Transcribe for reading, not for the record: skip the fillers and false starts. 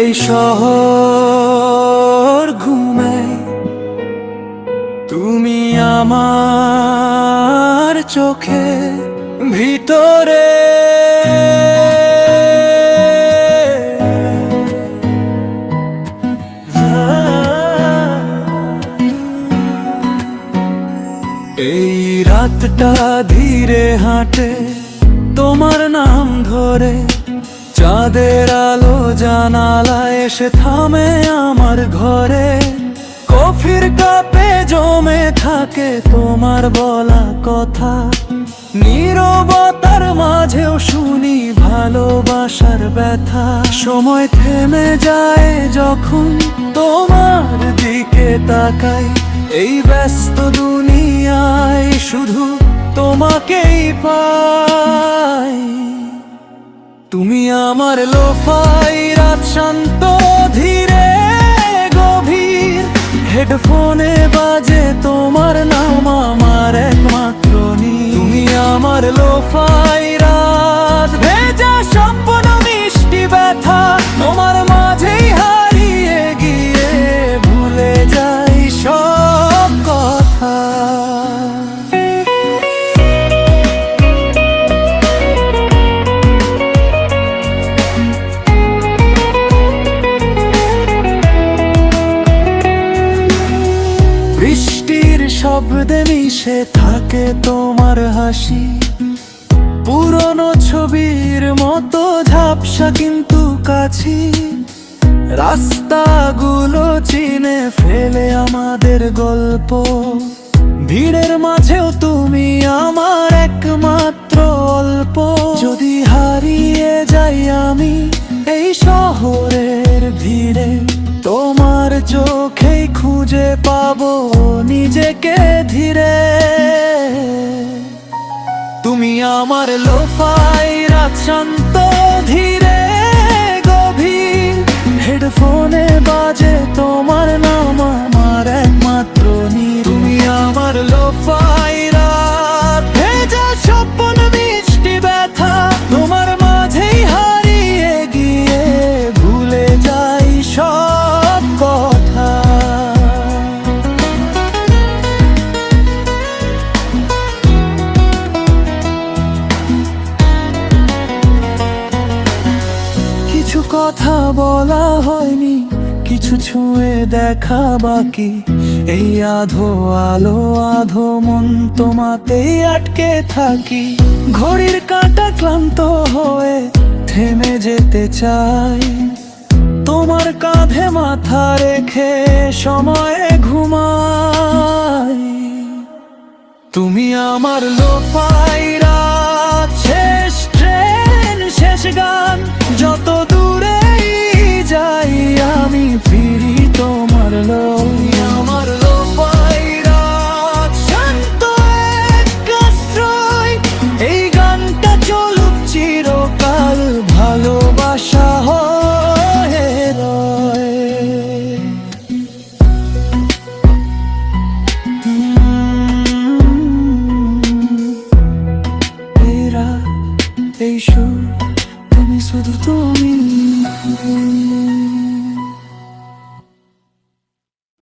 এই শহর ঘুমে, তুমি আমার চোখে ভিতরে। এই রাতটা ধীরে হাঁটে তোমার নাম ধরে, চাঁদের আলো জানালায় এসে থামে আমার ঘরে। কফির কাপে জমে থাকে তোমার বলা কথা, নীরবতার মাঝেও শুনি ভালোবাসার ব্যথা। সময় থেমে যায় যখন তোমার দিকে তাকাই, এই ব্যস্ত দুনিয়ায় শুধু তোমাকেই পাই। তুমি আমার লোফাই, রাত শান্ত ধীরে গভীর, হেডফোনে বাজে তোমার নাম আমার একমাত্র নীর। তুমি আমার লোফাই, রাত ভেজা স্বপ্ন মিষ্টি ব্যথা, তোমার মাঝেই হারিয়ে গিয়ে ভুলে যাই সব কথা। বৃষ্টির শব্দে মিশে থাকে তোমার হাসি, পুরনো ছবির মতো ঝাপসা কিন্তু কাছি। রাস্তাগুলো চিনে ফেলে আমাদের গল্প, ভিড়ের মাঝেও তুমি আমার একমাত্র অল্প। যদি হারিয়ে যাই আমি এই শহরের ভিড়ে, তোমার চোখেই খুঁজে পাবো নিজেকে ধীরে। তুমি আমার লোফাই, রাত শান্ত ধীরে গভীর, হেডফোনে বাজে তোমার নাম আমার একমাত্র নীর। তুমি আমার লোফাই, রাত ভেজা স্বপ্ন মিষ্টি ব্যথা, তোমার মাঝেই হারিয়ে গিয়ে ভুলে যাই সব কথা। কিছু কথা বলা হয়নি, কিছু ছুঁয়ে দেখা বাকি। এই আধো আলো আধো মন তোমাতেই আটকে থাকি। ঘড়ির কাঁটা ক্লান্ত হয়ে থেমে যেতে চাই, তোমার কাঁধে মাথা রেখে সময়ে ঘুমাই। তুমি আমার